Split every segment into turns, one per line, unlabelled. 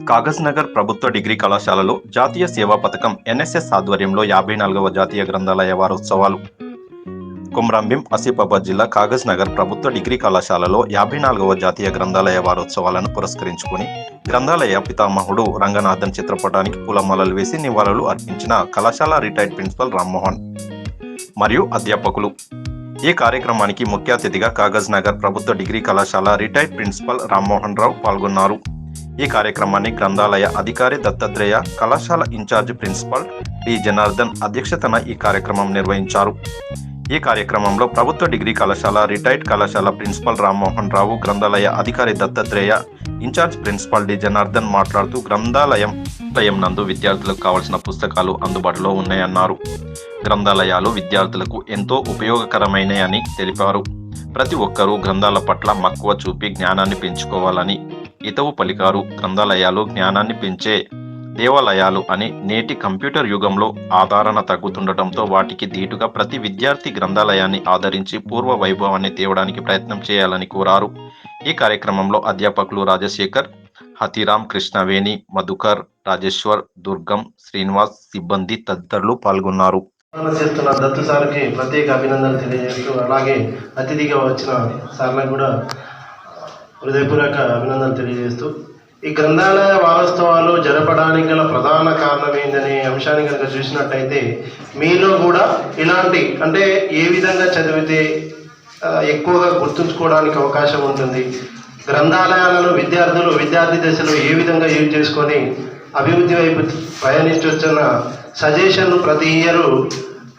కాగజ్నగర్ ప్రభుత్వ డిగ్రీ కళాశాలలో జాతీయ సేవా పథకం ఎన్ఎస్ఎస్ ఆధ్వర్యంలో 54వ జాతీయ గ్రంథాలయ వారోత్సవాలు. కొమ్రంభీం ఆసిఫాబాద్ జిల్లా కాగజ్నగర్ ప్రభుత్వ డిగ్రీ కళాశాలలో 54వ జాతీయ గ్రంథాలయ వారోత్సవాలను పురస్కరించుకుని గ్రంథాలయ పితామహుడు రంగనాథన్ చిత్రపటానికి పూలమాలలు వేసి నివాళులు అర్పించిన కళాశాల రిటైర్డ్ ప్రిన్సిపల్ రామ్మోహన్ మరియు అధ్యాపకులు. ఈ కార్యక్రమానికి ముఖ్య అతిథిగా కాగజ్నగర్ ప్రభుత్వ డిగ్రీ కళాశాల రిటైర్డ్ ప్రిన్సిపల్ రామ్మోహన్ రావు పాల్గొన్నారు. ఈ కార్యక్రమాన్ని గ్రంథాలయ అధికారి దత్తాత్రేయ, కళాశాల ఇన్ఛార్జ్ ప్రిన్సిపల్ డి జనార్దన్ అధ్యక్షతన ఈ కార్యక్రమం నిర్వహించారు. ఈ కార్యక్రమంలో ప్రభుత్వ డిగ్రీ కళాశాల రిటైర్డ్ కళాశాల ప్రిన్సిపల్ రామ్మోహన్ రావు, గ్రంథాలయ అధికారి Dattatreya, incharge principal D Janardhan మాట్లాడుతూ గ్రంథాలయం నందు విద్యార్థులకు కావాల్సిన పుస్తకాలు అందుబాటులో ఉన్నాయన్నారు. గ్రంథాలయాలు విద్యార్థులకు ఎంతో ఉపయోగకరమైనయని తెలిపారు. ప్రతి ఒక్కరూ గ్రంథాల పట్ల మక్కువ చూపి జ్ఞానాన్ని పెంచుకోవాలని హితవు పలికారు. గ్రంథాలయాలు జ్ఞానాన్ని పెంచే దేవాలయాలు అని నేటి కంప్యూటర్ యుగంలో ఆదరణ తగ్గుతుండటంతో వాటికి ధీటుగా ప్రతి విద్యార్థి గ్రంథాలయాన్ని ఆదరించి పూర్వ వైభవాన్ని తేవడానికి ప్రయత్నం చేయాలని కోరారు. ఈ కార్యక్రమంలో అధ్యాపకులు రాజశేఖర్, హతిరామ్, కృష్ణవేణి, మధుకర్, రాజేశ్వర్, దుర్గం, శ్రీనివాస్, సిబ్బంది తదితరులు పాల్గొన్నారు.
చేస్తున్న దత్తు సార్కి ప్రత్యేక అభినందనలు తెలియజేస్తూ, అలాగే అతిథిగా వచ్చిన సార్లకు కూడా హృదయపూర్వక అభినందనలు తెలియజేస్తూ, ఈ గ్రంథాలయ వారోత్సవాలు జరపడానికి గల ప్రధాన కారణం ఏందనే అంశాన్ని కనుక చూసినట్టయితే, మీలో కూడా ఇలాంటి అంటే ఏ విధంగా చదివితే ఎక్కువగా గుర్తుంచుకోవడానికి అవకాశం ఉంటుంది, గ్రంథాలయాలను విద్యార్థి దశలో ఏ విధంగా యూజ్ చేసుకొని అభివృద్ధి వైపు ప్రయాణించవచ్చన్న సజెషన్ ప్రతి ఇయర్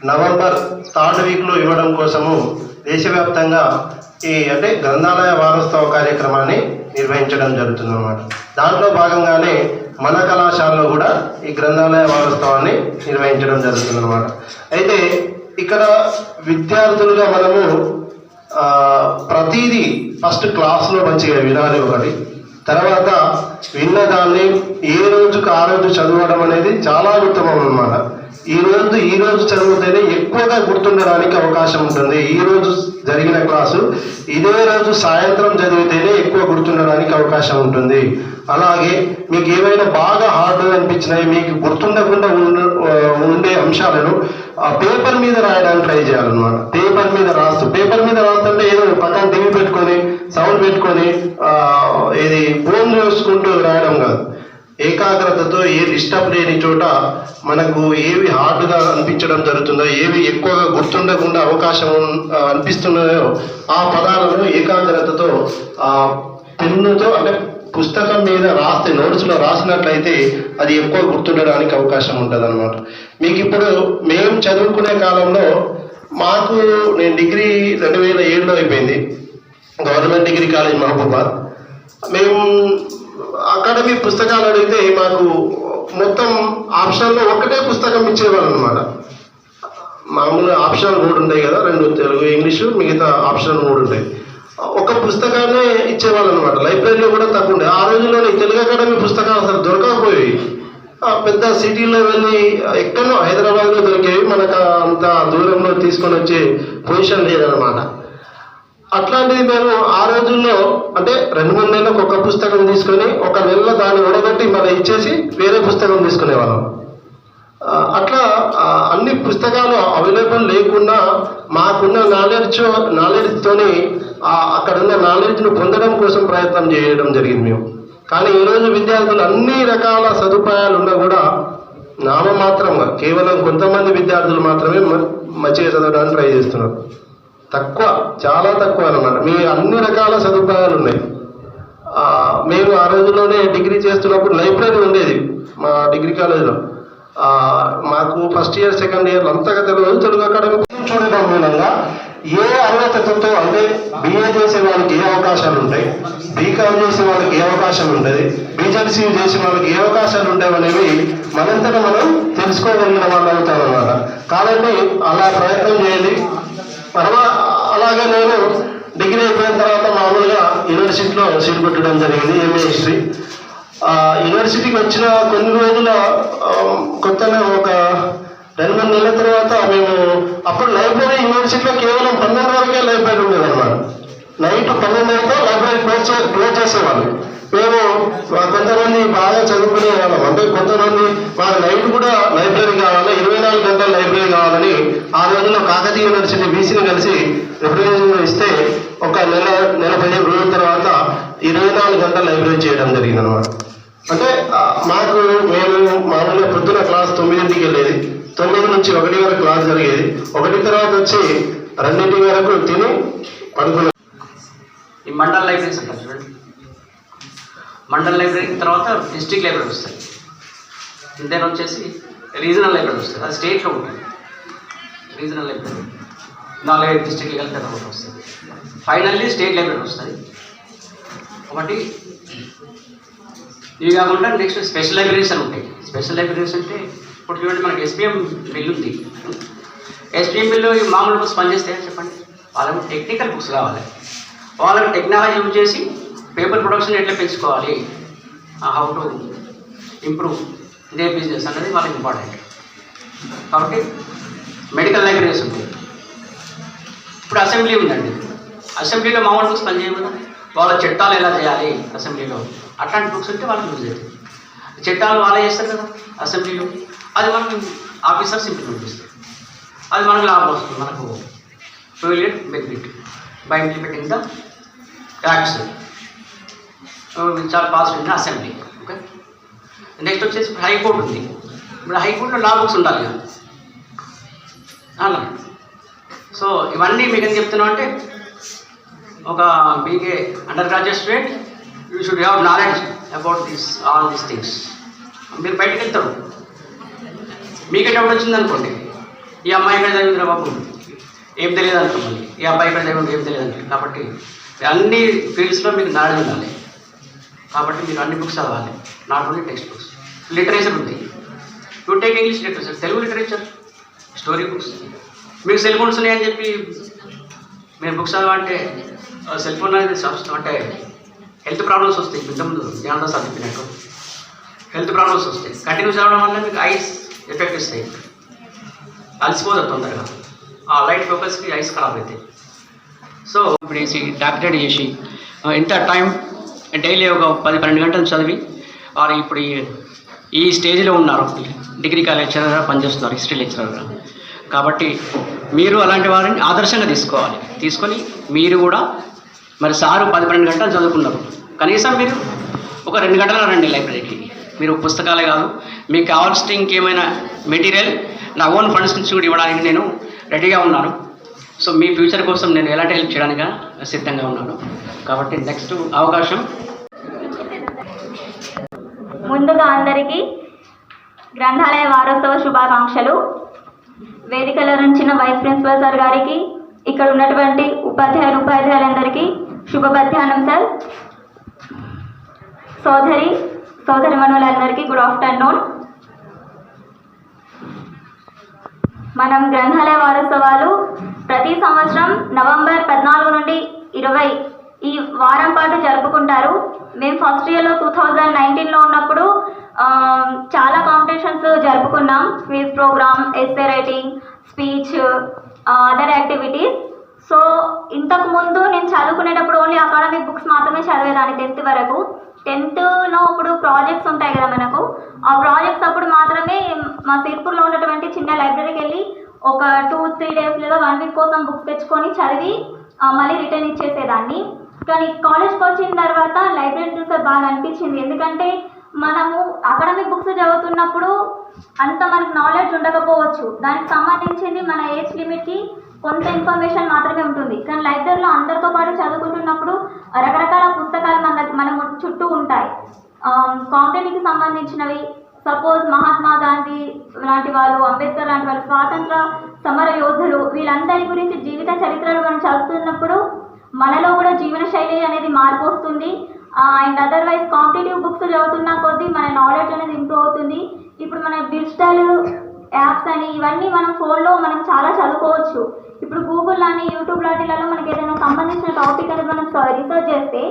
నవంబర్ 3rd వీక్లో ఇవ్వడం కోసము దేశవ్యాప్తంగా అంటే గ్రంథాలయ వారోత్సవ కార్యక్రమాన్ని నిర్వహించడం జరుగుతుందన్నమాట. దాంట్లో భాగంగానే మన కళాశాలలో కూడా ఈ గ్రంథాలయ వారోత్సవాన్ని నిర్వహించడం జరుగుతుందన్నమాట. అయితే ఇక్కడ విద్యార్థులుగా మనము ప్రతిదీ ఫస్ట్ క్లాస్లో మంచిగా వినాలి ఒకటి, తర్వాత విన్నదాన్ని ఏ రోజుకు ఆ రోజు చదవడం అనేది చాలా ఉత్తమం అన్నమాట. ఈ రోజు చదివితేనే ఎక్కువగా గుర్తుండడానికి అవకాశం ఉంటుంది. ఈ రోజు జరిగిన క్లాసు ఇదే రోజు సాయంత్రం చదివితేనే ఎక్కువ గుర్తుండడానికి అవకాశం ఉంటుంది. అలాగే మీకు ఏమైనా బాగా హార్డ్ అనిపించినాయి, మీకు గుర్తుండకుండా ఉండే అంశాలను ఆ పేపర్ మీద రాయడానికి ట్రై చేయాలన్నమాట. పేపర్ మీద రాస్తుంటే ఏదో పక్కన టీవీ పెట్టుకొని సౌండ్ పెట్టుకొని ఇది ఫోన్ చూసుకుంటూ రాయడం కాదు. ఏకాగ్రతతో ఏ డిస్టర్బ్ లేని చోట మనకు ఏవి హార్డ్గా అనిపించడం జరుగుతుందో, ఏవి ఎక్కువగా గుర్తుండకుండా అవకాశం అనిపిస్తున్నాయో ఆ పదాలను ఏకాగ్రతతో పెన్నుతో అంటే పుస్తకం మీద రాస్తే, నోట్స్లో రాసినట్లయితే అది ఎక్కువ గుర్తుండడానికి అవకాశం ఉంటుంది అన్నమాట. మీకు ఇప్పుడు మేము చదువుకునే కాలంలో నేను డిగ్రీ 2007లో అయిపోయింది, గవర్నమెంట్ డిగ్రీ కాలేజ్ మహబూబాద్. మేము అకాడమీ పుస్తకాలు అడిగితే మాకు మొత్తం ఆప్షన్లో ఒకటే పుస్తకం ఇచ్చేవాళ్ళు అనమాట. మామూలుగా ఆప్షన్ 3 ఉంటాయి కదా, 2 తెలుగు ఇంగ్లీషు, మిగతా ఆప్షన్ 3 ఉంటాయి. ఒక పుస్తకాన్ని ఇచ్చేవాళ్ళు అనమాట. లైబ్రరీలో కూడా తక్కువ ఉండే. ఆ రోజుల్లోనే తెలుగు అకాడమీ పుస్తకాలు అసలు దొరకకపోయేవి. పెద్ద సిటీలో వెళ్ళి ఎక్కడో హైదరాబాద్లో దొరికేవి, మనకు అంత దూరంలో తీసుకొని వచ్చే పొజిషన్ లేదనమాట. అట్లాంటిది మేము ఆ రోజుల్లో అంటే 2-3 నెలలకు ఒక పుస్తకం తీసుకొని 1 నెలలో దాన్ని ఉడగొట్టి మళ్ళీ ఇచ్చేసి వేరే పుస్తకం తీసుకునేవాళ్ళం. అట్లా అన్ని పుస్తకాలు అవైలబుల్ లేకుండా మాకున్న నాలెడ్జ్తోని అక్కడ ఉన్న నాలెడ్జ్ను పొందడం కోసం ప్రయత్నం చేయడం జరిగింది మేము. కానీ ఈరోజు విద్యార్థులు అన్ని రకాల సదుపాయాలు ఉన్నా కూడా నామమాత్రంగా కేవలం కొంతమంది విద్యార్థులు మాత్రమే మంచిగా చదవడానికి ట్రై చేస్తున్నారు. చాలా తక్కువ అన్నమాట. మీ అన్ని రకాల సదుపాయాలు ఉన్నాయి. మేము ఆ రోజుల్లోనే డిగ్రీ చేస్తున్నప్పుడు లైబ్రరీ ఉండేది మా డిగ్రీ కాలేజీలో. మాకు ఫస్ట్ ఇయర్ సెకండ్ ఇయర్ అంతగా తెలియదు. తెలుగు అకాడమీ చూడడం మూలంగా ఏ అర్హతతో అంటే బిఏ చేసే వాళ్ళకి ఏ అవకాశాలు ఉంటాయి, బీకామ్ చేసే వాళ్ళకి ఏ అవకాశాలు ఉంటుంది, బీజెడ్సీ చేసే వాళ్ళకి ఏ అవకాశాలు ఉంటాయి అనేవి మనంతటా మనం తెలుసుకోగలిగిన వాళ్ళు అవుతామన్నమాట. కాబట్టి అలా ప్రయత్నం చేయాలి. అలాగే నేను డిగ్రీ అయిపోయిన తర్వాత మామూలుగా యూనివర్సిటీలో సీట్ కొట్టడం జరిగింది, ఎంఏ హిస్టరీ. యూనివర్సిటీకి వచ్చిన కొన్ని రోజుల కొత్తగా ఒక 2-3 నెలల తర్వాత మేము అప్పుడు లైబ్రరీ యూనివర్సిటీలో కేవలం 12 వరకే లైబ్రరీ ఉండేది అనమాట. నైట్ 12 లైబ్రరీ క్లోజ్ చేసేవాళ్ళు. మేము కొంతమంది బాగా చదువుకునే వాళ్ళం, అంటే కొంతమంది మాకు నైట్ కూడా లైబ్రరీ కావాలి, 24 గంటల లైబ్రరీ కావాలని ఆ రోజుల్లో కాకతీయ యూనివర్సిటీ బీసీని కలిసి రిప్రజెంటేషన్ ఇస్తే ఒక నెల 15 రోజుల తర్వాత 24 గంటల లైబ్రరీ చేయడం జరిగింది అనమాట. అంటే మాకు మేము మామూలుగా పొద్దున క్లాస్ 9ంటికి వెళ్ళేది, 9 నుంచి 1 వరకు క్లాస్ జరిగేది, 1 తర్వాత వచ్చి 2 వరకు తిని పడుకునే.
ఈ మండల్ లైబ్రరీస్ అంటారు చూడండి. మండల్ లైబ్రరీ తర్వాత డిస్ట్రిక్ట్ లైబ్రరీ వస్తాయి, దెన్ వచ్చేసి రీజనల్ లైబ్రరీ వస్తుంది. అది స్టేట్లో ఉంటుంది. రీజనల్ లైబ్రరీ 4 డిస్ట్రిక్ట్లు కలిపి ఒకటి వస్తుంది. ఫైనల్లీ స్టేట్ లైబ్రరీ వస్తుంది ఒకటి. ఇవి కాకుండా నెక్స్ట్ స్పెషల్ లైబ్రరీస్ అని ఉంటాయి. స్పెషల్ లైబ్రరీస్ అంటే ఇప్పుడు చూడండి, మనకి ఎస్పీఎం బిల్ ఉంది. ఎస్పీఎం బిల్లు మామూలు బుక్స్ పనిచేస్తాయని చెప్పండి. వాళ్ళకు టెక్నికల్ బుక్స్ కావాలి. వాళ్ళకి టెక్నాలజీ యూజ్ చేసి పేపర్ ప్రొడక్షన్ ఎట్లా పెంచుకోవాలి, how to improve they business అనేది వాళ్ళకి ఇంపార్టెంట్. కాబట్టి మెడికల్ లైబ్రరీస్ ఉంటాయి. ఇప్పుడు అసెంబ్లీ ఉందండి, అసెంబ్లీలో మామూలు బుక్స్ పనిచేయవు కదా. వాళ్ళ చట్టాలు ఎలా చేయాలి అసెంబ్లీలో, అట్లాంటి బుక్స్ ఉంటే వాళ్ళకి యూజ్ అవుతుంది. చట్టాలు వాళ్ళే చేస్తారు కదా అసెంబ్లీలో, అది మనకు ఆఫీసర్స్ ఇంప్లిమెంట్ చేస్తారు. అది మనకు లాభం వస్తుంది, మనకు failure benefit by implementing the acts చాలా pass in assembly. Okay, next వచ్చేసి హైకోర్టు ఉంది. ఇప్పుడు హైకోర్టులో లా బుక్స్ ఉండాలి కదా అలా. సో ఇవన్నీ మీకు ఏం చెప్తున్నాం అంటే, ఒక BA under graduate student you should have knowledge about all these things. మీరు బయటకు వెళ్తారు, మీకే డౌట్ వచ్చింది అనుకోండి, ఈ అమ్మాయి ఇక్కడ చదివిందిరా బాబు ఏం తెలియదు అనుకోండి, ఈ అబ్బాయి ఇక్కడ చదివింది ఏం తెలియదు అంటే. కాబట్టి అన్ని ఫీల్డ్స్లో మీకు నాలెడ్జ్ ఉండాలి. కాబట్టి మీరు అన్ని బుక్స్ చదవాలి, not only text books. Literature ఉంది, you take English literature, Telugu literature, story books. మీకు సెల్ ఫోన్స్ ఉన్నాయని చెప్పి మీరు బుక్స్ చదవాలంటే సెల్ ఫోన్ అనేది అంటే హెల్త్ ప్రాబ్లమ్స్ వస్తాయి. ఇంతకుముందు జ్ఞానంతో చదివినట్టు హెల్త్ ప్రాబ్లమ్స్ వస్తాయి. కంటిన్యూ చదవడం వల్ల మీకు ఐస్ ఎఫెక్ట్ ఇస్తాయి, అలసిపోతుంది తొందరగా, ఆ లైట్ ఫోకస్కి ఐస్ ఖరాబ్ అవుతాయి. సో ఇప్పుడు వేసి డాక్టరేట్ చేసి ఎంత టైం డైలీ ఒక 10-12 గంటలు చదివి వారు ఇప్పుడు ఈ స్టేజ్లో ఉన్నారు, డిగ్రీ కాలేజ్ లెక్చరర్గా పనిచేస్తున్నారు, హిస్టరీ లెక్చరర్గా. కాబట్టి మీరు అలాంటి వారిని ఆదర్శంగా తీసుకోవాలి. తీసుకొని మీరు కూడా మరి సారు 10-12 గంటలు చదువుకున్నారు, కనీసం మీరు ఒక 2 గంటలు రండి లైబ్రరీకి. మీరు పుస్తకాలే కాదు, మీకు కావాల్సిన ఇంకేమైనా మెటీరియల్ నా ఓన్ ఫండ్స్ నుంచి కూడా ఇవ్వడానికి నేను రెడీగా ఉన్నాను. సో మీ ఫ్యూచర్ కోసం నేను ఎలాంటి హెల్ప్ చేయడానికి సిద్ధంగా ఉన్నాను. కాబట్టి నెక్స్ట్ అవకాశం.
ముందుగా అందరికీ గ్రంథాలయ వారోత్సవ శుభాకాంక్షలు. వేదికలో నుంచిన వైస్ ప్రిన్సిపల్ సార్ గారికి, ఇక్కడ ఉన్నటువంటి ఉపాధ్యాయులందరికీ శుభ మధ్యాహ్నం సార్. సోదరిమణులందరికీ good afternoon. మనం గ్రంథాలయ వారోత్సవాలు ప్రతి సంవత్సరం నవంబర్ 14 నుండి 20 ఈ వారం పాటు జరుపుకుంటారు. మేము ఫస్ట్ ఇయర్లో 2019లో ఉన్నప్పుడు చాలా కాంపిటీషన్స్ జరుపుకున్నాం, quiz programme, essay writing, speech, other activities. So ఇంతకుముందు నేను చదువుకునేటప్పుడు ఓన్లీ అకాడమిక్ బుక్స్ మాత్రమే చదివేదాన్ని 10th వరకు. 10thలో ఇప్పుడు ప్రాజెక్ట్స్ ఉంటాయి కదా మనకు, ఆ ప్రాజెక్ట్స్ అప్పుడు మాత్రమే మా సిర్పూర్లో ఉన్నటువంటి చిన్న లైబ్రరీకి వెళ్ళి ఒక 2-3 డేస్ లేదా 1 వీక్ కోసం బుక్స్ తెచ్చుకొని చదివి మళ్ళీ రిటర్న్ ఇచ్చేసేదాన్ని. కానీ కాలేజ్కి వచ్చిన తర్వాత లైబ్రరీ చూస్తే బాగా అనిపించింది. ఎందుకంటే మనము అకాడమిక్ బుక్స్ చదువుతున్నప్పుడు అంత మనకు నాలెడ్జ్ ఉండకపోవచ్చు, దానికి సంబంధించింది మన ఏజ్ లిమిట్కి కొంత ఇన్ఫర్మేషన్ మాత్రమే ఉంటుంది. కానీ లైబ్రరీలో అందరితో పాటు చదువుకుంటున్నప్పుడు రకరకాల పుస్తకాలు మన చుట్టూ ఉంటాయి. కాంపిటేటివ్కి సంబంధించినవి, సపోజ్ మహాత్మా గాంధీ లాంటి వాళ్ళు, అంబేద్కర్ లాంటి వాళ్ళు, స్వాతంత్ర సమర యోధులు, వీళ్ళందరి గురించి జీవిత చరిత్రలు మనం చదువుతున్నప్పుడు మనలో కూడా జీవన శైలి అనేది మార్పు వస్తుంది. అండ్ అదర్వైజ్ కాంపిటేటివ్ బుక్స్ చదువుతున్న కొద్దీ మన నాలెడ్జ్ అనేది ఇంప్రూవ్ అవుతుంది. ఇప్పుడు మన డిజిటల్ యాప్స్ అని ఇవన్నీ మనం ఫోన్లో మనం చాలా చదువుకోవచ్చు. ఇప్పుడు గూగుల్ అని, యూట్యూబ్ లాంటిలలో మనకి ఏదైనా సంబంధించిన టాపిక్ అనేది మనం రీసెర్చ్ చేస్తే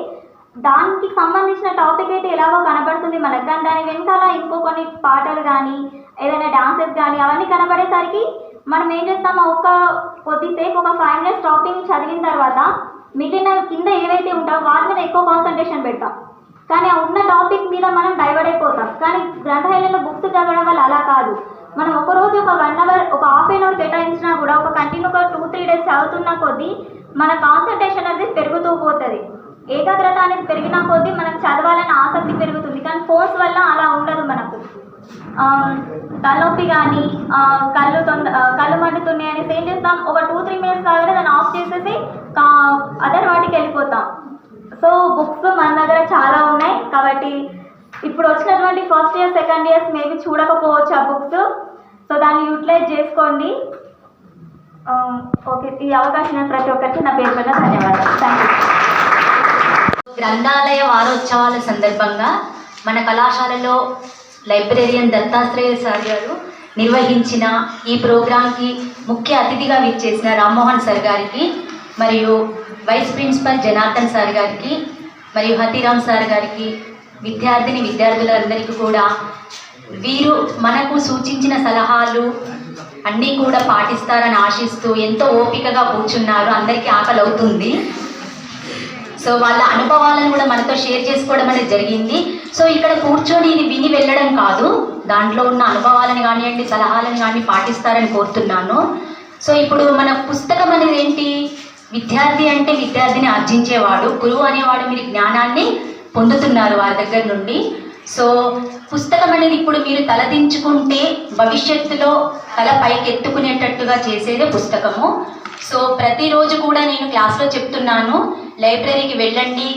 దానికి సంబంధించిన టాపిక్ అయితే ఎలాగో కనబడుతుంది మనకు, కానీ దాని వెనకాల ఇంకో కొన్ని పాటలు కానీ ఏదైనా డాన్సెస్ కానీ అవన్నీ కనబడేసరికి మనం ఏం చేస్తామో కొద్దిసేపు ఒక 5 minutes టాపిక్ చదివిన తర్వాత మిగిలిన కింద ఏవైతే ఉంటాయో వాటి మీద ఎక్కువ కాన్సన్ట్రేషన్ పెడతాం. కానీ ఆ ఉన్న టాపిక్ మీద మనం డైవర్ట్ అయిపోతాం. కానీ గ్రంథాలయంలో బుక్స్ చదవడం వల్ల అలా కాదు. మనం ఒక రోజు ఒక 1 అవర్, ఒక హాఫ్ అన్ అవర్ కేటాయించినా కూడా ఒక కంటిన్యూగా 2-3 డేస్ చదువుతున్న కొద్దీ మన కాన్సన్ట్రేషన్ అనేది పెరుగుతూ పోతుంది. ఏకాగ్రత అనేది పెరిగిన కొద్దీ మనకు చదవాలని ఆసక్తి పెరుగుతుంది. కానీ ఫోన్స్ వల్ల అలా ఉండదు. మనకు తలనొప్పి కానీ కళ్ళు మండుతున్నాయి అనేసి ఏం చేస్తాం, ఒక 2-3 మినిట్స్ కాగానే దాన్ని ఆఫ్ చేసేసి అదర్ వాటికి వెళ్ళిపోతాం. సో బుక్స్ మన దగ్గర చాలా ఉన్నాయి కాబట్టి ఇప్పుడు వచ్చినటువంటి first year, second years maybe చూడకపోవచ్చు ఆ బుక్స్. సో దాన్ని యూటిలైజ్ చేసుకోండి. ఓకే, ఈ అవకాశం ప్రతి ఒక్కరికి నా పేరు పైన ధన్యవాదాలు. Thank you.
గ్రంథాలయ వారోత్సవాల సందర్భంగా మన కళాశాలలో లైబ్రేరియన్ దత్తాత్రేయ సార్ గారు నిర్వహించిన ఈ ప్రోగ్రాంకి ముఖ్య అతిథిగా విచ్చేసిన రామ్మోహన్ సార్ గారికి, మరియు వైస్ ప్రిన్సిపల్ జనార్దన్ సార్ గారికి, మరియు హతీరామ్ సార్ గారికి, విద్యార్థులందరికీ కూడా వీరు మనకు సూచించిన సలహాలు అన్నీ కూడా పాటిస్తారని ఆశిస్తూ ఎంతో ఓపికగా కూర్చున్నారు. అందరికీ ఆకలి అవుతుంది. సో వాళ్ళ అనుభవాలను కూడా మనతో షేర్ చేసుకోవడం అనేది జరిగింది. సో ఇక్కడ కూర్చొని ఇది విని వెళ్ళడం కాదు, దాంట్లో ఉన్న అనుభవాలను కానివ్వండి, సలహాలను కానీ పాటిస్తారని కోరుతున్నాను. సో ఇప్పుడు మన పుస్తకం అనేది ఏంటి? విద్యార్థి అంటే విద్యార్థిని ఆర్జించేవాడు, గురువు అనేవాడు మీరు జ్ఞానాన్ని పొందుతున్నారు వారి దగ్గర నుండి. సో పుస్తకం అనేది ఇప్పుడు మీరు తలదించుకుంటే భవిష్యత్తులో తల పైకి ఎత్తుకునేటట్టుగా చేసేదే పుస్తకము. సో ప్రతిరోజు కూడా నేను క్లాస్లో చెప్తున్నాను, లైబ్రరీకి వెళ్ళండి,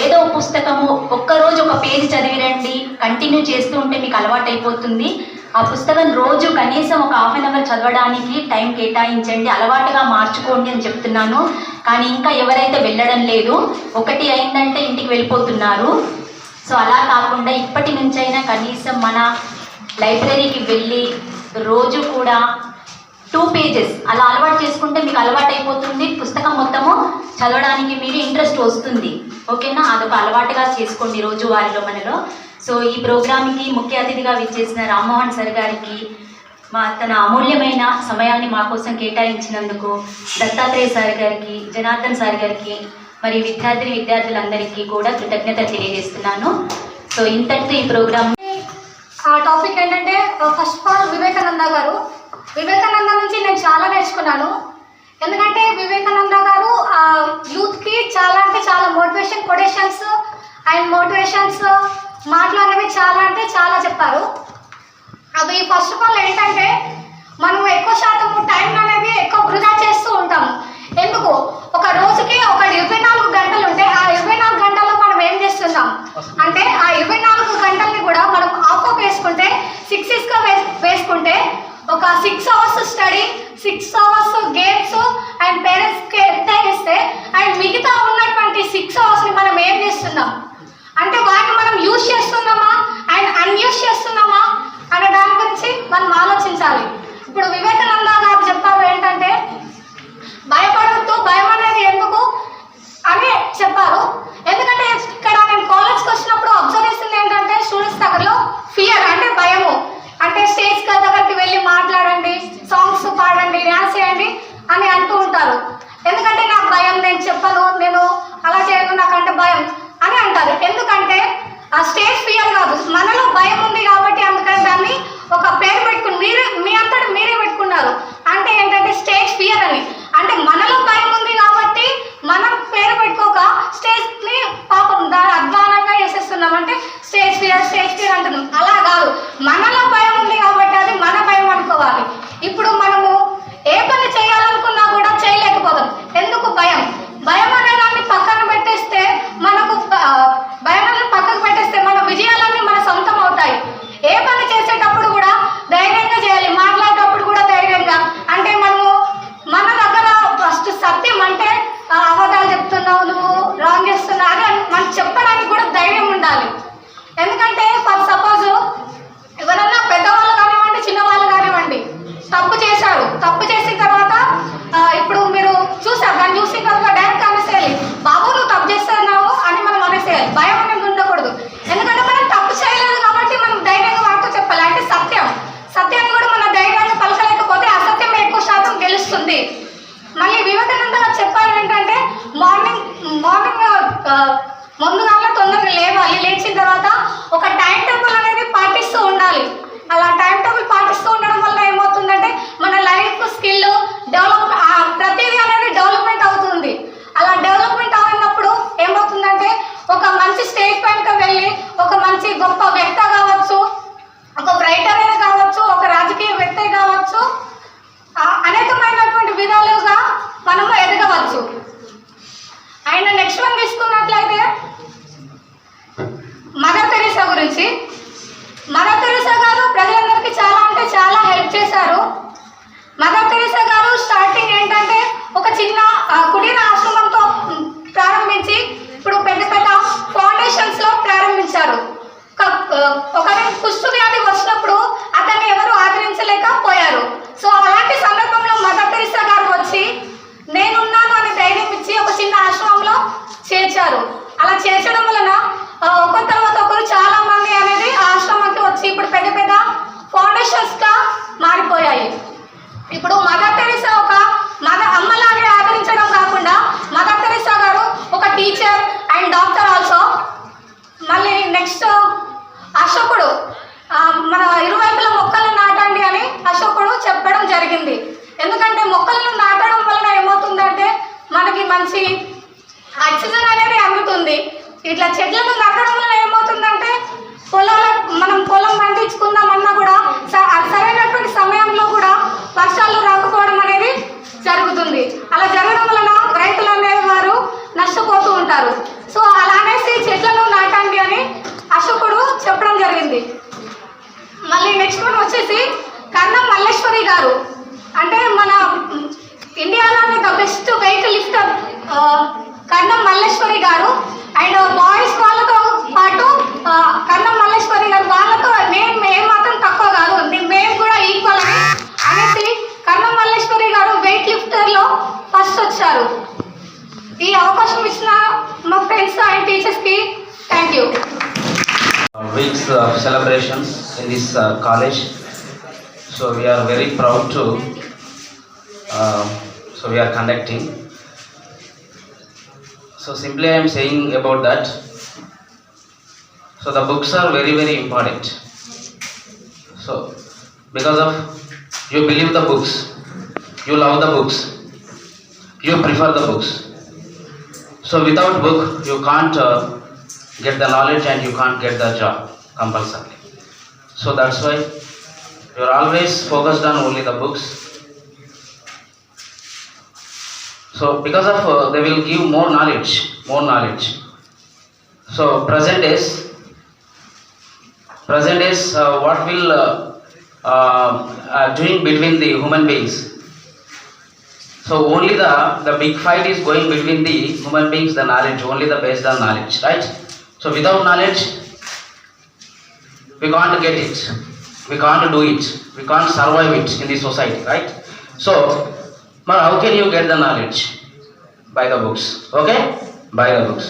ఏదో పుస్తకము ఒక్కరోజు ఒక పేజీ చదివిరండి, కంటిన్యూ చేస్తూ ఉంటే మీకు అలవాటు అయిపోతుంది. ఆ పుస్తకం రోజు కనీసం ఒక హాఫ్ అన్ అవర్ చదవడానికి టైం కేటాయించండి, అలవాటుగా మార్చుకోండి అని చెప్తున్నాను. కానీ ఇంకా ఎవరైతే వెళ్ళడం లేదు, 1 అయిందంటే ఇంటికి వెళ్ళిపోతున్నారు. సో అలా కాకుండా ఇప్పటి నుంచైనా కనీసం మన లైబ్రరీకి వెళ్ళి రోజు కూడా 2 పేజెస్ అలా అలవాటు చేసుకుంటే మీకు అలవాటు అయిపోతుంది. పుస్తకం మొత్తము చదవడానికి మీరు ఇంట్రెస్ట్ వస్తుంది. ఓకేనా? అదొక అలవాటుగా చేసుకోండి రోజువారీలో మనలో. సో ఈ ప్రోగ్రామ్కి ముఖ్య అతిథిగా విచ్చేసిన రామ్మోహన్ సార్ గారికి, తన అమూల్యమైన సమయాన్ని మా కోసం కేటాయించినందుకు దత్తాత్రేయ సార్ గారికి, జనార్దన్ సార్ గారికి, మరి విద్యార్థులందరికీ కూడా కృతజ్ఞతలు తెలియజేస్తున్నాను. సో ఇంతటితో ఈ ప్రోగ్రామ్
ఆ టాపిక్ ఏంటంటే ఫస్ట్ ఆఫ్ ఆల్ వివేకానంద గారు. వివేకానంద నుంచి నేను చాలా నేర్చుకున్నాను. ఎందుకంటే వివేకానంద గారు యూత్కి చాలా అంటే చాలా మోటివేషన్ కొటేషన్స్ అండ్ మోటివేషన్స్ మాట్లాడినవి చాలా అంటే చాలా చెప్పారు. అవి ఫస్ట్ ఆఫ్ ఆల్ ఏంటంటే మనం ఎక్కువ శాతం టైం అనేది ఎక్కువ వృధా చేస్తూ ఉంటాము. ఎందుకు? ఒక రోజుకి ఒక 24 గంటలు ఉంటే ఆ 24 గంటల్లో మనం ఏం చేస్తున్నాం అంటే ఆ 24 గంటల్ని కూడా మనం ఆఫ్ వేసుకుంటే 6గా వేసుకుంటే ఒక 6 hours study, 6 hours games and పేరెంట్స్కి ఇస్తే అండ్ మిగతా ఉన్నటువంటి 6 అవర్స్ని మనం ఏం చేస్తున్నాం అంటే వాటిని మనం యూజ్ చేస్తున్నామా అండ్ అన్యూజ్ చేస్తున్నామా అనే దాని గురించి మనం ఆలోచించాలి. ఇప్పుడు వివేకానంద గారు చెప్పారు ఏంటంటే భయపడవద్దు, భయం అనేది ఎందుకు అని చెప్పారు. ఎందుకంటే ఇక్కడ నేను కాలేజ్కి వచ్చినప్పుడు అబ్జర్వ్ చేసింది ఏంటంటే స్టూడెంట్స్ దగ్గరలో ఫియర్ అంటే భయము, అంటే స్టేజ్ దగ్గరికి వెళ్ళి మాట్లాడండి, సాంగ్స్ పాడండి, డ్యాన్స్ చేయండి అని అంటూ ఉంటారు. ఎందుకంటే నాకు భయం, నేను చెప్పను, నేను అలా చేయను, నాకంటే భయం అని అంటారు. ఎందుకంటే ఆ స్టేజ్ ఫియర్ కాదు, మనలో భయం ఉంది కాబట్టి అందుకని దాన్ని ఒక పేరు పెట్టుకుని మీ అంతటా మీరే పెట్టుకున్నారు. అంటే ఏంటంటే స్టేజ్ ఫియర్ అని. అంటే మనలో భయం ఉంది కాబట్టి మనం పేరు పెట్టుకోక స్టేజ్ని పాపం దాని అధ్వానంగా చేసేస్తున్నాం. అంటే స్టేజ్ ఫియర్ అంటున్నాం. అలా కాదు, మనలో భయం ఉంది కాబట్టి అది మన భయం అనుకోవాలి. ఇప్పుడు మనము ఏ పని చేయాలనుకున్నా కూడా చేయలేకపోతాం. ఎందుకు? భయం. భయం అనే దాన్ని పక్కన పెట్టేస్తే మనకు భయాలను పక్కకు పెట్టేస్తే మన విజయాలన్నీ మన సొంతం అవుతాయి. ఏ పని చేసేటప్పుడు కూడా ధైర్యంగా చేయాలి, మాట్లాడేటప్పుడు కూడా ధైర్యంగా. అంటే మనము మన దగ్గర ఫస్ట్ సత్యం అంటే అబద్ధాలు చెప్తున్నావు, నువ్వు రాంగ్ చేస్తున్నావు అని మనకు చెప్పడానికి కూడా ధైర్యం ఉండాలి. ఎందుకంటే ఫర్ సపోజ్ ఎవరన్నా పెద్దవాళ్ళు కానివ్వండి, చిన్నవాళ్ళు కానివ్వండి తప్పు చేశారు, తప్పు చేసిన తర్వాత ఇప్పుడు మీరు చూసారు, దాన్ని చూసిన తర్వాత డైరెక్ట్ అనేసేయాలి, బాబు నువ్వు తప్పు చేస్తున్నావు అని మనం అనేసేయాలి. భయం అనేది ఉండకూడదు. ఎందుకంటే మనం తప్పు చేయలేదు కాబట్టి మనం ధైర్యంగా వాటితో చెప్పాలి. అంటే సత్యాన్ని కూడా మన ధైర్యాన్ని పలకలేకపోతే అసత్యం ఎక్కువ శాతం గెలుస్తుంది. మళ్ళీ వివేకానంద గారు చెప్పారు ఏంటంటే మార్నింగ్ ముందుగా తొందరగా లేవాలి, లేచిన తర్వాత ఒక టైం టేబుల్ అనేది పాటిస్తూ ఉండాలి. అలా టైం టేబుల్ పాటిస్తూ ఉండడం వల్ల ఏమవుతుందంటే మన లైఫ్ స్కిల్ డెవలప్ ప్రతిదీ అనేది డెవలప్మెంట్ అవుతుంది. అలా డెవలప్మెంట్ అయినప్పుడు ఏమవుతుందంటే ఒక మంచి స్టేజ్ పైనకి వెళ్ళి ఒక మంచి గొప్ప వ్యక్తి కావచ్చు, ఒక రైటర్ అయినా కావచ్చు, ఒక రాజకీయ వ్యక్తి కావచ్చు, అనేకమైనటువంటి విధాలుగా మనము ఎదగవచ్చు. అండ్ నెక్స్ట్ వన్ తీసుకున్నట్లయితే మదర్ తెరీసా గురించి. మదర్ తెరీసా గారు ప్రజలందరికీ చాలా అంటే చాలా హెల్ప్ చేశారు. మదర్ తెరీసా గారు స్టార్టింగ్ ఏంటంటే ఒక చిన్న కుటీర ఆశ్రమంతో ప్రారంభించి ఇప్పుడు పెద్ద పెద్ద ఫౌండేషన్స్లో ప్రారంభించారు. ఒక కుష్టు వ్యాధి వచ్చినప్పుడు అతన్ని ఎవరు ఆదరించలేకపోయారు. సో అలాంటి సందర్భంలో మదర్ తెరీసా గారు వచ్చి నేనున్నాను అని ధైర్యం ఇచ్చి ఒక చిన్న ఆశ్రమంలో చేర్చారు. అలా చేర్చడం వలన ఒకరి తర్వాత ఒకరు చాలా మంది అనేది ఆశ్రమానికి వచ్చి ఇప్పుడు పెద్ద పెద్ద ఫౌండేషన్స్గా మారిపోయాయి. ఇప్పుడు మదర్ తెరీసా ఒక అమ్మలాగే ఆదరించడం కాకుండా మదర్ తెరీసా గారు ఒక టీచర్ అండ్ డాక్టర్ ఆల్సో. మళ్ళీ నెక్స్ట్ అశోకుడు మన ఇరువైపుల మొక్కలు నాటండి అని అశోకుడు చెప్పడం జరిగింది. ఎందుకంటే మొక్కలను నాటడం వలన ఏమవుతుందంటే మనకి మంచి ఆక్సిజన్ అనేది అందుతుంది. ఇట్లా చెట్లను నరకడం వలన ఏమవుతుందంటే మనం పొలం పండించుకుందామన్నా కూడా సరైనటువంటి సమయంలో కూడా వర్షాలు రాకపోవడం అనేది జరుగుతుంది. అలా జరగడం వలన రైతులు అనేవారు నష్టపోతూ ఉంటారు. సో అలానేసి చెట్లను నాటండి అని అశోకుడు చెప్పడం జరిగింది. మళ్ళీ నెక్స్ట్ వన్ వచ్చేసి కన్నం మల్లేశ్వరి గారు. అంటే మన ఇండియాలోనే ద బెస్ట్ వెయిట్ లిఫ్టర్ కన్నం మల్లేశ్వరి గారు. అండ్ బాయ్స్ వాళ్ళతో పాటు కన్నం మల్లేశ్వరి గారు వాళ్ళతో నేను ఏమాత్రం తక్కువ కాదు, మేము కూడా ఈక్వల్ అని అనేసి కన్నం మల్లేశ్వరి గారు వెయిట్ లిఫ్టర్లో ఫస్ట్ వచ్చారు. ఈ అవకాశం ఇచ్చిన మా ఫ్రెండ్స్ అండ్ టీచర్స్కి thank you.
Weeks of celebrations in this college, so we are very proud to so we are conducting. So simply I am saying about that. So the books are very very important. So because of you believe the books, you love the books, you prefer the books. So without book you can't get the knowledge and you can't get the job compulsorily. So that's why you are always focused on only the books. So because of they will give more knowledge. So present is what will doing between the human beings. So only the big fight is going between the human beings, the knowledge, only the based on knowledge, right? So without knowledge, we can't get it, we can't do it, we can't survive it in the society, right? So, how can you get the knowledge? By the books, okay? By the books.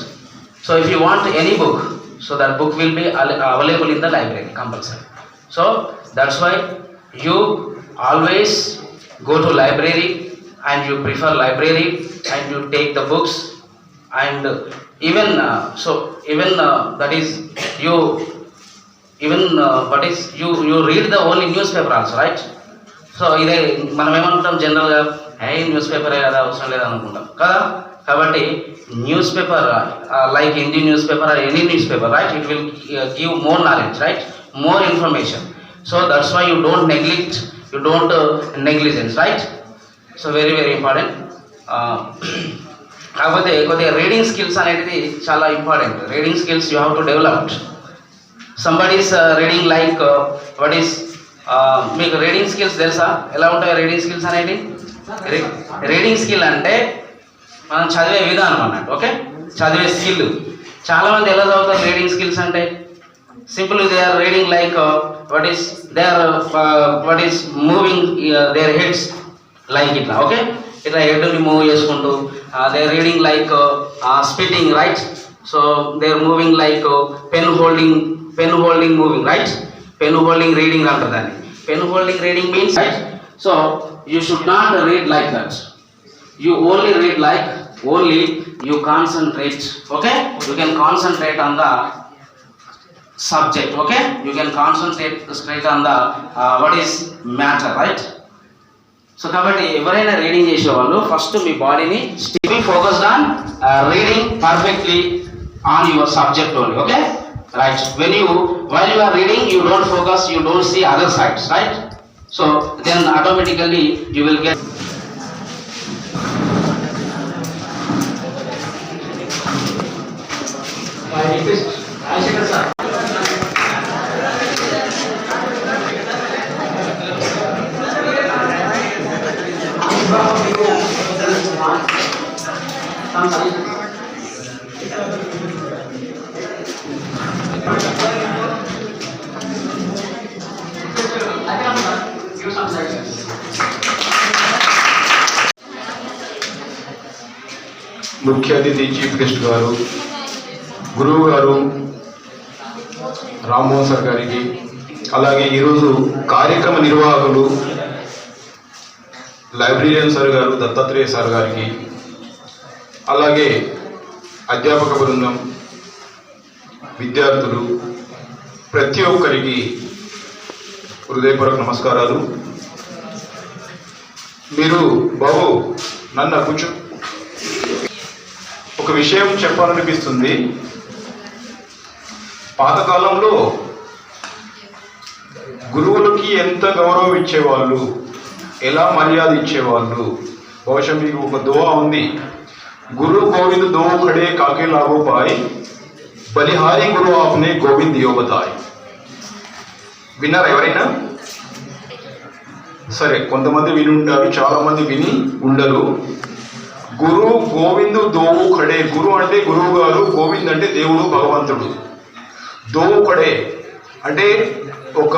So if you want any book, so that book will be available in the library, compulsory. So that's why you always go to library and you prefer library and you take the books and even that is you read the only newspaper also, right? So ఇదే మనం ఏమనుకుంటాం జనరల్గా news పేపరే కదా అవసరం లేదనుకుంటాం కదా. కాబట్టి news paper like Hindi news paper or any news paper, right, it will give more knowledge, right, more information. So that's why you don't negligence, right. So very very important. కాకపోతే కొద్దిగా రీడింగ్ స్కిల్స్ అనేది చాలా important. Reading skills you have to develop. Somebody is reading like what is మీకు reading skills తెలుసా ఎలా ఉంటాయో? Reading skills అనేది reading skill అంటే మనం చదివే విధానం అన్నట్టు, ఓకే, చదివే స్కిల్. చాలామంది ఎలా చదువుతారు రీడింగ్ స్కిల్స్ అంటే? Simple they are reading like what is moving their heads like ఇట్లా, ఓకే, ఇట్లా హెడ్ని మూవ్ చేసుకుంటూ they are reading like spitting, right. So they are moving like pen holding moving, right. Pen holding reading అంటారు దాన్ని. Pen holding reading means, right. So you should not read like that. You only read like only you concentrate, okay? You can concentrate on the subject, okay? You can concentrate straight on the what is matter, right? So కాబట్టి ఎవరైనా reading చేసేవాళ్ళు first మీ బాడీని still focused on reading perfectly on your subject only, okay? Right. When you while you are reading you don't focus, you don't see other sides, right? So then automatically you will get
ముఖ్య అతిథి chief guest గారు, గురువు గారు Rammohan sir గారికి, అలాగే ఈరోజు కార్యక్రమ నిర్వాహకులు లైబ్రేరియన్ సార్ గారు దత్తాత్రేయ సార్ గారికి, అలాగే అధ్యాపక బృందం, విద్యార్థులు, ప్రతి ఒక్కరికి హృదయపూర్వక నమస్కారాలు. మీరు బాబు నన్ను కూర్చో, ఒక విషయం చెప్పాలనిపిస్తుంది. పాతకాలంలో గురువులకి ఎంత గౌరవం ఇచ్చేవాళ్ళు, ఎలా మర్యాద ఇచ్చేవాళ్ళు. బహుశా మీకు ఒక దోహా ఉంది, గురు గోవింద్ దో ఖడే కాకే లాగో పాయ్, బలిహారీ గురు ఆప్నే గోవింద్ దియో బతాయ్. విన్నారా ఎవరైనా? సరే, కొంతమంది విని ఉంటారు, చాలా మంది విని ఉండరు. గురు గోవింద్ దోవు ఖడే. గురు అంటే గురువు గారు, గోవింద్ అంటే దేవుడు, భగవంతుడు. దోవు ఖడే అంటే ఒక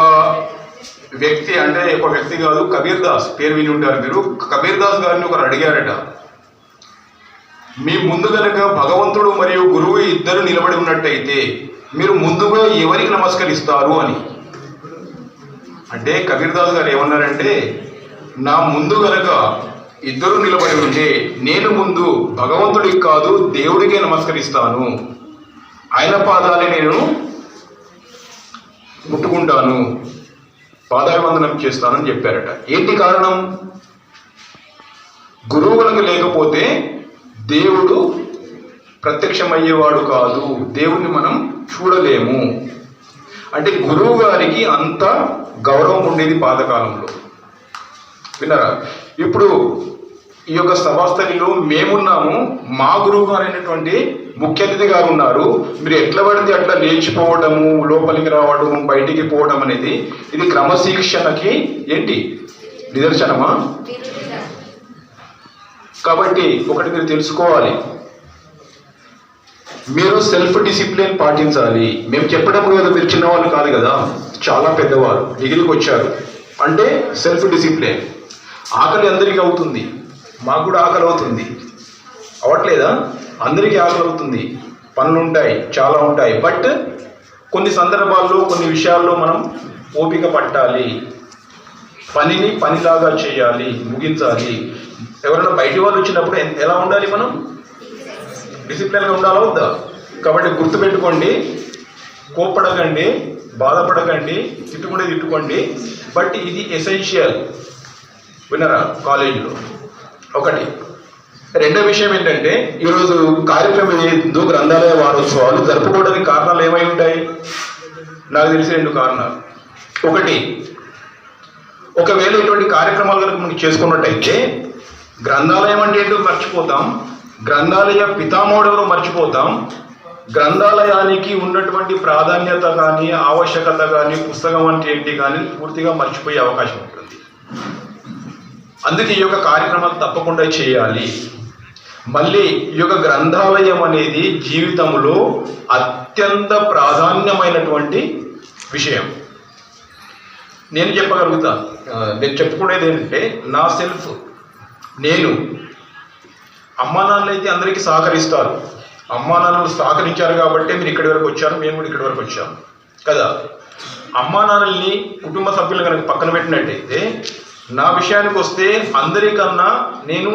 వ్యక్తి, అంటే ఒక వ్యక్తి కాదు, కబీర్ దాస్ పేరు విని ఉంటారు మీరు. కబీర్ దాస్ గారిని ఒకరు అడిగారట, మీ ముందు కనుక భగవంతుడు మరియు గురువు ఇద్దరు నిలబడి ఉన్నట్టయితే మీరు ముందుగా ఎవరికి నమస్కరిస్తారు అని. అంటే కబీర్ దాస్ గారు ఏమన్నారంటే, నా ముందు కనుక ఇద్దరు నిలబడి ఉంటే నేను ముందు భగవంతుడికి కాదు దేవుడికే నమస్కరిస్తాను, ఆయన పాదాలే నేను ముట్టుకుంటాను, పాదాభివందనం చేస్తానని చెప్పారట. ఏంటి కారణం? గురువు కనుక లేకపోతే దేవుడు ప్రత్యక్షమయ్యేవాడు కాదు, దేవుణ్ణి మనం చూడలేము. అంటే గురువు గారికి అంత గౌరవం ఉండేది పాతకాలంలో. విన్నారా? ఇప్పుడు ఈ యొక్క సభాస్థలిలో మేమున్నాము, మా గురువు గారు అయినటువంటి ముఖ్య అతిథి గారు ఉన్నారు. మీరు ఎట్లా పడితే అట్లా లేచిపోవడము, లోపలికి రావడము, బయటికి పోవడం అనేది ఇది క్రమశిక్షణకి ఏంటి నిదర్శనమా? కాబట్టి ఒకటి మీరు తెలుసుకోవాలి, మీరు సెల్ఫ్ డిసిప్లిన్ పాటించాలి. మేము చెప్పడం కదా, మీరు చిన్నవాళ్ళు కాదు కదా, చాలా పెద్దవారు, డిగ్రీకి వచ్చారు అంటే సెల్ఫ్ డిసిప్లిన్. ఆకలి అందరికీ అవుతుంది, మాకు కూడా ఆకలి అవుతుంది, అవట్లేదా? అందరికీ ఆకలి అవుతుంది, పనులు ఉంటాయి, చాలా ఉంటాయి. బట్ కొన్ని సందర్భాల్లో కొన్ని విషయాల్లో మనం ఓపిక పట్టాలి, పనిని పనిలాగా చేయాలి, ముగించాలి. ఎవరైనా బయటి వాళ్ళు వచ్చినప్పుడు ఎలా ఉండాలి? మనం డిసిప్లిన్గా ఉండాలా వద్దా? కాబట్టి గుర్తుపెట్టుకోండి, కోప్పడకండి, బాధపడకండి, తిట్టుకోండి, బట్ ఇది ఎసెన్షియల్. విన్నారా? కాలేజీలో ఒకటి. రెండో విషయం ఏంటంటే, ఈరోజు కార్యక్రమం ఏదో గ్రంథాలయ వారోత్సవాలు జరుపుకోవడానికి కారణాలు ఏమై ఉంటాయి? నాకు తెలిసి 2 కారణాలు. ఒకటి, ఒకవేళ ఇటువంటి కార్యక్రమాలు కనుక మనం చేసుకున్నట్టయితే గ్రంథాలయం అంటే ఏంటో మర్చిపోతాం, గ్రంథాలయ పితామహుడు ఎవరో మర్చిపోతాం, గ్రంథాలయానికి ఉన్నటువంటి ప్రాధాన్యత కానీ, ఆవశ్యకత కానీ, పుస్తకం అంటే ఏంటి కానీ పూర్తిగా మర్చిపోయే అవకాశం ఉంటుంది. అందుకే ఈ యొక్క కార్యక్రమాలు తప్పకుండా చేయాలి. మళ్ళీ ఈ యొక్క గ్రంథాలయం అనేది జీవితంలో అత్యంత ప్రాధాన్యమైనటువంటి విషయం. నేను చెప్పగలుగుతా, నేను చెప్పుకునేది ఏంటంటే, నా సెల్ఫ్, నేను అమ్మా నాన్నలు అయితే అందరికీ సహకరిస్తారు, అమ్మా నాన్నలు సహకరించారు కాబట్టి మీరు ఇక్కడి వరకు వచ్చారు, మేము కూడా ఇక్కడి వరకు వచ్చాము కదా. అమ్మా నాన్నల్ని కుటుంబ సభ్యులు కనుక పక్కన పెట్టినట్టయితే, నా విషయానికి వస్తే అందరికన్నా నేను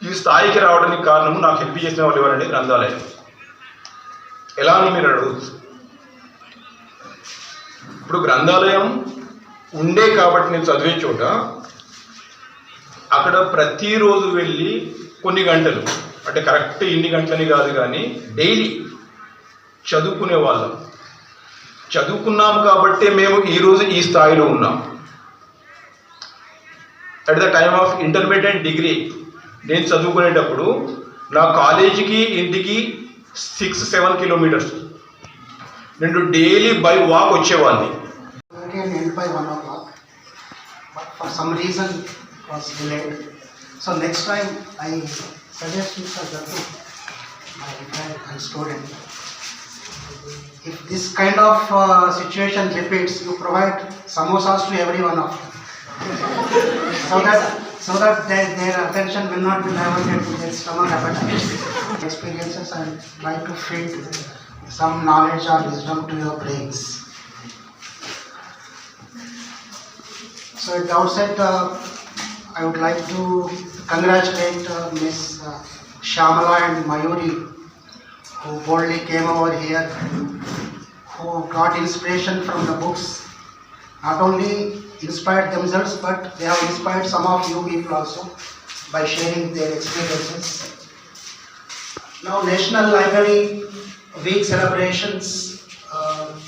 ఈ స్థాయికి రావడానికి కారణము నాకు హెల్ప్ చేసిన వాళ్ళు ఎవరంటే గ్రంథాలయం. ఎలా అని మీరు అడగచ్చు. ఇప్పుడు గ్రంథాలయం ఉండే కాబట్టి నేను చదివే చోట అక్కడ ప్రతిరోజు వెళ్ళి కొన్ని గంటలు, అంటే కరెక్ట్ ఇన్ని గంటలని కాదు కానీ డైలీ చదువుకునే వాళ్ళం. చదువుకున్నాం కాబట్టే మేము ఈరోజు ఈ స్థాయిలో ఉన్నాం. At the time of intermediate degree నేను చదువుకునేటప్పుడు నా కాలేజీకి ఇంటికి 6-7 కిలోమీటర్స్. నేను డైలీ బై వాక్ వచ్చేవాడిని.
Again end by 1 o'clock, but for some reason it was delayed. So next time I suggest Mr. Dattu, my friend and student, if this kind of situation repeats, you provide samosas to every one of them, so that their attention will not be diverted to their stomach appetite. Experiences and try to feed some knowledge or wisdom to your brains. So at the outset, I would like to congratulate Ms. Shyamala and Mayuri, who boldly came over here, who got inspiration from the books. Not only inspired themselves, but they have inspired some of you people also by sharing their experiences. Now, National Library Week celebrations,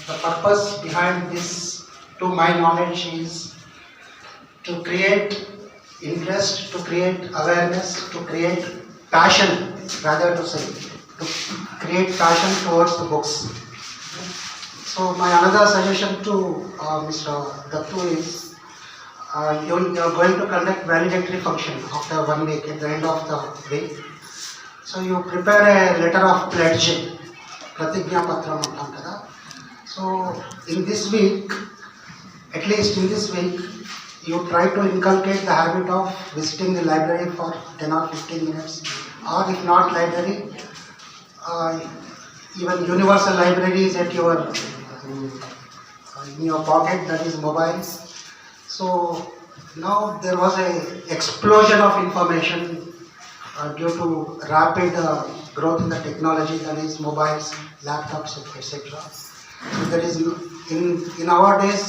the purpose behind this, to my knowledge, is to create interest, to create awareness, to create passion, rather to say, to create passion towards the books. So my another suggestion to Mr. Dattu is, you are going to conduct valedictory function after 1 week, at the end of the week. So you prepare a letter of pledge, Pratigya Patram antam kada. So in this week, at least in this week, you try to inculcate the habit of visiting the library for 10 or 15 minutes, or if not library, even universal libraries at your in your pocket, that is mobiles. So now there was a explosion of information due to rapid growth in the technology, that is mobiles, laptops, etc. So there is in our days,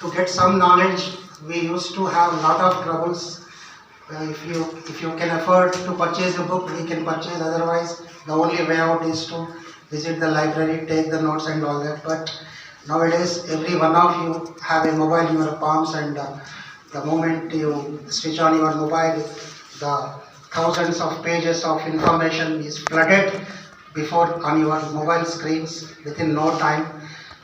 to get some knowledge, we used to have a lot of troubles. If you can afford to purchase a book, we can purchase. Otherwise, the only way out is to visit the library, take the notes and all that. But nowadays, every one of you have a mobile in your palms, and the moment you switch on your mobile, the thousands of pages of information is flooded before on your mobile screens within no time.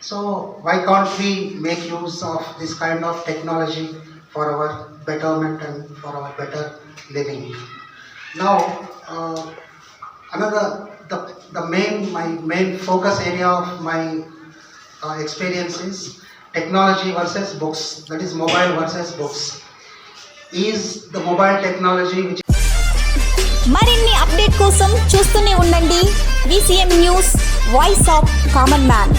So why can't we make use of this kind of technology for our betterment and for our better living? Now, my main focus area of my experience is technology versus books. That is mobile versus books. Is the mobile technology which
మరిన్ని update కోసం చూస్తూనే ఉండండి VCM news, voice of common man.